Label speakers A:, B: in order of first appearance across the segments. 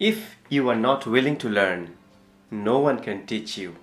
A: If you are not willing to learn, no one can teach you.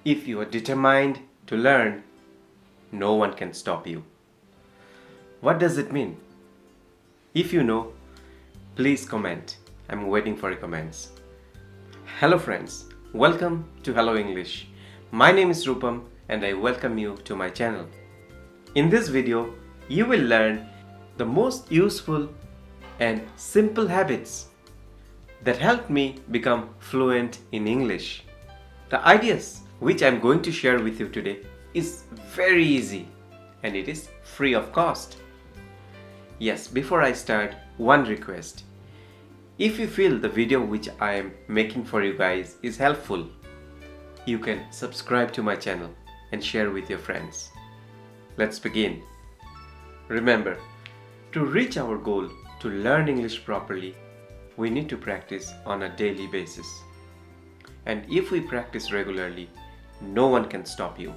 A: If you are determined to learn, no one can stop you. What does it mean? If you know, please comment. I'm waiting for your comments. Hello friends, welcome to Hello English. My name is Rupam and I welcome you to my channel. In this video, you will learn the most useful and simple habits that helped me become fluent in English. The ideas which I'm going to share with you today is very easy and it is free of cost. Yes, before I start, one request. If you feel the video which I am making for you guys is helpful, you can subscribe to my channel and share with your friends. Let's begin. Remember, to reach our goal to learn English properly, we need to practice on a daily basis. And if we practice regularly, no one can stop you.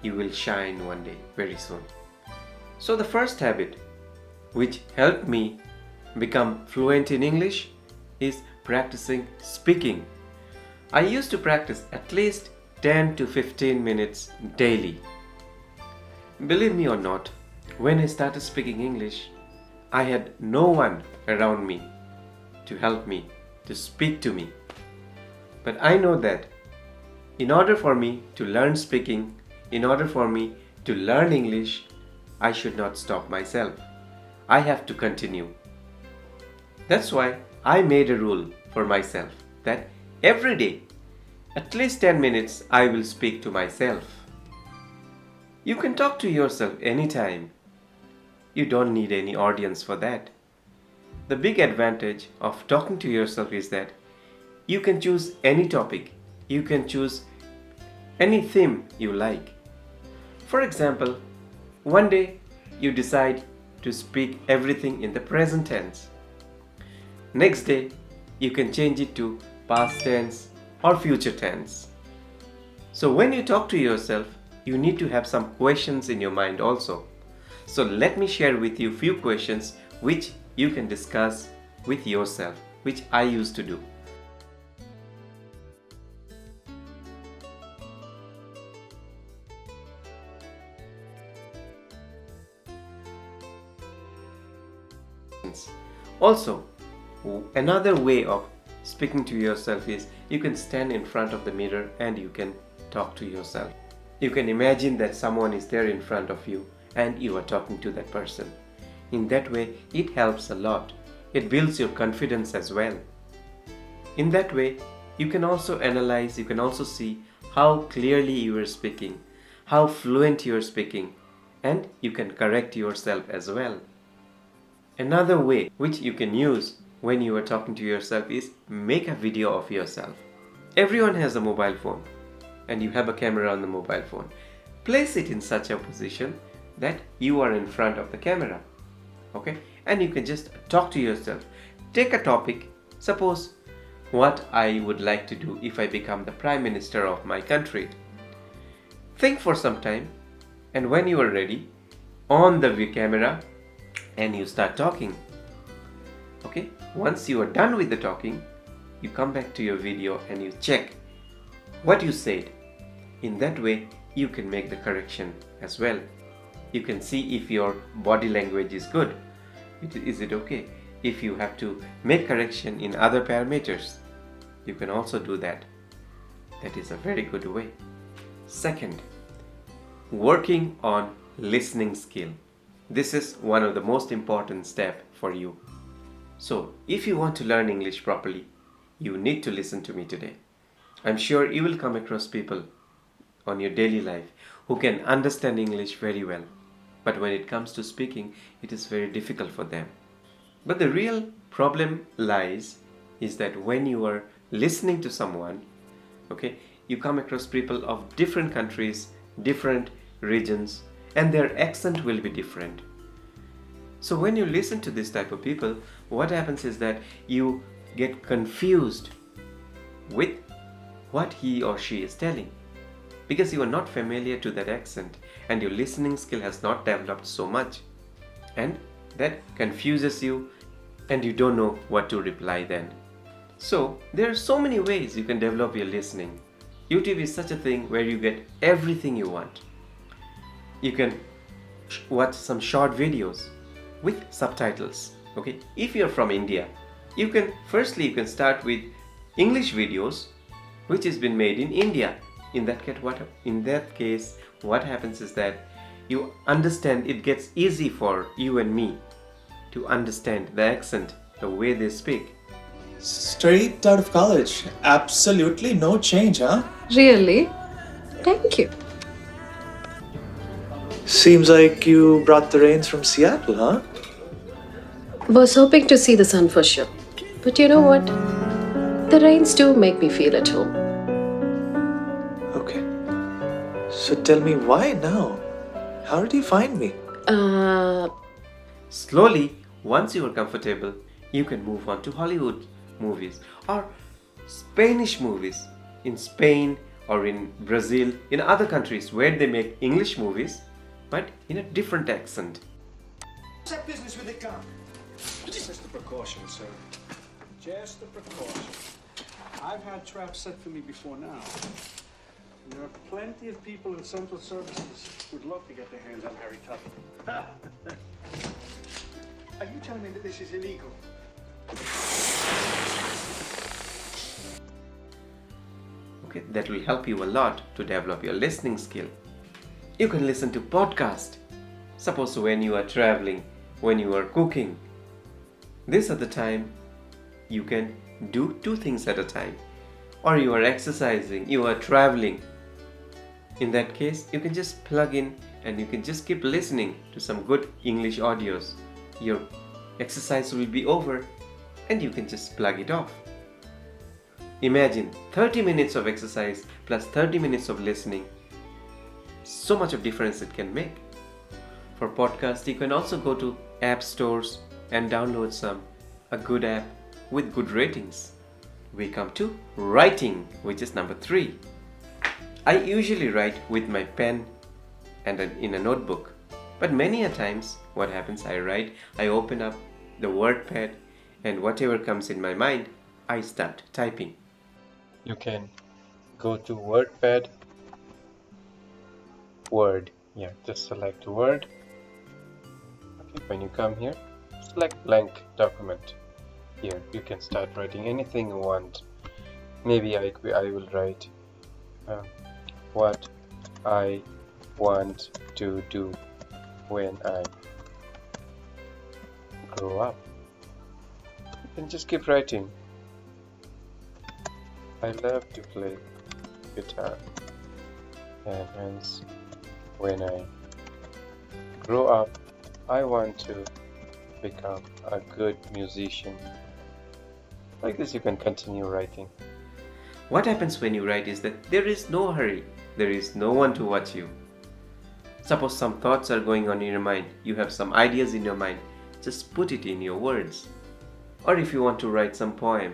A: You will shine one day, very soon. So the first habit which helped me become fluent in English is practicing speaking. I used to practice at least 10 to 15 minutes daily. Believe me or not, when I started speaking English, I had no one around me to help me, to speak to me. But I know that in order for me to learn speaking, in order for me to learn English, I should not stop myself. I have to continue. That's why I made a rule for myself that every day, at least 10 minutes, I will speak to myself. You can talk to yourself anytime. You don't need any audience for that. The big advantage of talking to yourself is that you can choose any topic, you can choose any theme you like. For example, one day you decide to speak everything in the present tense. Next day, you can change it to past tense or future tense. So when you talk to yourself, you need to have some questions in your mind also. So let me share with you few questions which you can discuss with yourself, which I used to do. Also, another way of speaking to yourself is you can stand in front of the mirror and you can talk to yourself. You can imagine that someone is there in front of you and you are talking to that person. In that way, it helps a lot. It builds your confidence as well. In that way, you can also analyze, you can also see how clearly you are speaking, how fluent you are speaking, and you can correct yourself as well. Another way which you can use when you are talking to yourself is make a video of yourself. Everyone has a mobile phone and you have a camera on the mobile phone. Place it in such a position that you are in front of the camera. Okay, and you can just talk to yourself. Take a topic, suppose what I would like to do if I become the Prime Minister of my country. Think for some time, and when you are ready, on the camera and you start talking. Okay, once you are done with the talking, you come back to your video and you check what you said. In that way, you can make the correction as well. You can see if your body language is good. Is it okay? If you have to make correction in other parameters, you can also do that. That is a very good way. Second, working on listening skill. This is one of the most important steps for you. So, if you want to learn English properly, you need to listen to me today. I'm sure you will come across people on your daily life who can understand English very well. But when it comes to speaking, it is very difficult for them. But the real problem lies is that when you are listening to someone, okay, you come across people of different countries, different regions, and their accent will be different. So when you listen to this type of people, what happens is that you get confused with what he or she is telling, because you are not familiar to that accent and your listening skill has not developed so much, and that confuses you and you don't know what to reply then. So there are so many ways you can develop your listening. YouTube is such a thing where you get everything you want. You can watch some short videos with subtitles. Okay, if you're from India, you can start with English videos which has been made in India. In that case, what happens is that you understand, it gets easy for you and me to understand the accent, the way they speak.
B: Straight out of college. Absolutely no change, huh?
C: Really? Thank you.
B: Seems like you brought the rains from Seattle, huh?
C: Was hoping to see the sun for sure. But you know what? The rains do make me feel at home.
B: Okay. So tell me why now? How did you find me?
A: Slowly, once you are comfortable, you can move on to Hollywood movies or Spanish movies in Spain or in Brazil, in other countries where they make English movies but in a different accent.
D: That business with the gun. Just a precaution, sir. Just a precaution. I've had traps set for me before now. And there are plenty of people in central services who'd love to get their hands on Harry Tubman. Are you telling me that this is illegal?
A: Okay, that will help you a lot to develop your listening skill. You can listen to podcast. Suppose when you are traveling, when you are cooking. This at the time you can do two things at a time. Or you are exercising, you are traveling. In that case, you can just plug in and you can just keep listening to some good English audios. Your exercise will be over and you can just plug it off. Imagine 30 minutes of exercise plus 30 minutes of listening. So much of difference it can make. For podcast, you can also go to app stores and download a good app with good ratings. We come to writing, which is number 3. I usually write with my pen and in a notebook. But many a times, what happens, I open up the WordPad and whatever comes in my mind, I start typing.
E: You can go to WordPad, Word. Yeah, just select Word. Okay, when you come here, select blank document. Here, you can start writing anything you want. Maybe I will write what I want to do when I grow up. You can just keep writing. I love to play guitar, and hence when I grow up, I want to become a good musician. Like this, you can continue writing.
A: What happens when you write is that there is no hurry, there is no one to watch you. Suppose some thoughts are going on in your mind, you have some ideas in your mind, just put it in your words. Or if you want to write some poem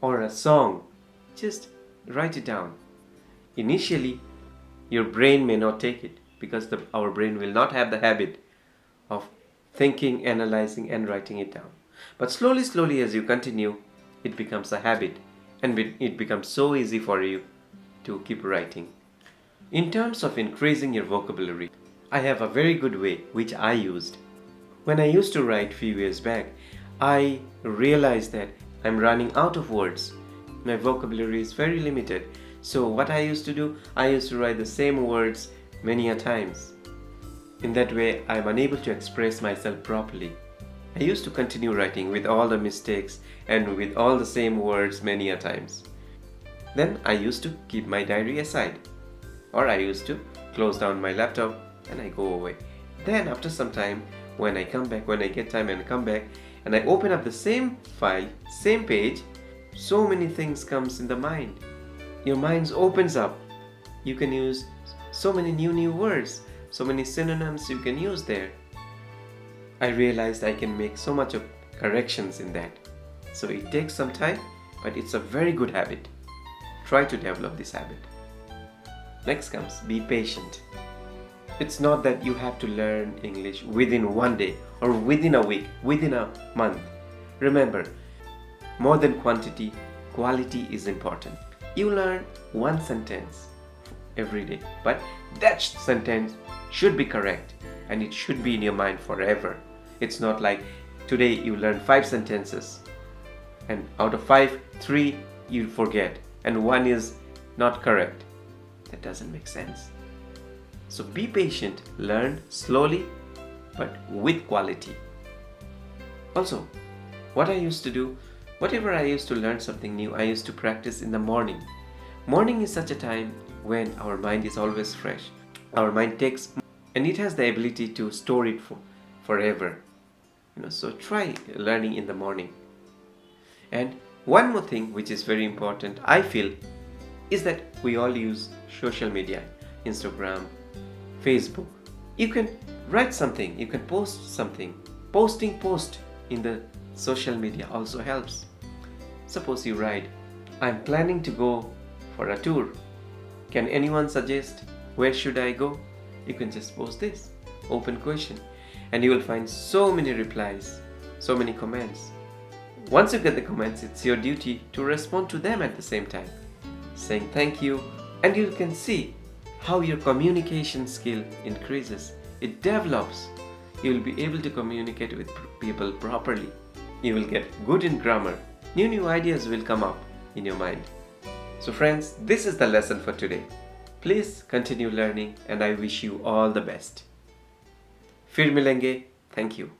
A: or a song, just write it down. Initially, your brain may not take it because our brain will not have the habit of thinking, analyzing and writing it down. But slowly as you continue, it becomes a habit and it becomes so easy for you to keep writing. In terms of increasing your vocabulary, I have a very good way which I used. When I used to write few years back, I realized that I'm running out of words. My vocabulary is very limited. So what I used to do, I used to write the same words many a times. In that way, I'm unable to express myself properly. I used to continue writing with all the mistakes and with all the same words many a times. Then I used to keep my diary aside. Or I used to close down my laptop and I go away. Then after some time, when I get time and come back, and I open up the same file, same page, so many things comes in the mind. Your mind opens up. You can use so many new words, so many synonyms you can use there. I realized I can make so much of corrections in that. So it takes some time, but it's a very good habit. Try to develop this habit. Next comes, be patient. It's not that you have to learn English within one day or within a week, within a month. Remember, more than quantity, quality is important. You learn one sentence every day, but that sentence should be correct and it should be in your mind forever. It's not like today you learn 5 sentences and out of 5, 3 you forget and 1 is not correct. That doesn't make sense. So be patient, learn slowly but with quality. Also, what I used to do, whatever I used to learn something new, I used to practice in the morning. Morning is such a time when our mind is always fresh. Our mind takes, and it has the ability to store it forever. So try learning in the morning. And one more thing which is very important, I feel, is that we all use social media, Instagram, Facebook. You can write something, you can post something. Posting post in the social media also helps. Suppose you write, I'm planning to go for a tour. Can anyone suggest where should I go? You can just post this, open question, and you will find so many replies, so many comments. Once you get the comments, it's your duty to respond to them at the same time, saying thank you, and you can see how your communication skill increases. It develops. You will be able to communicate with people properly. You will get good in grammar. New ideas will come up in your mind. So friends, this is the lesson for today. Please continue learning and I wish you all the best. फिर मिलेंगे. Thank you.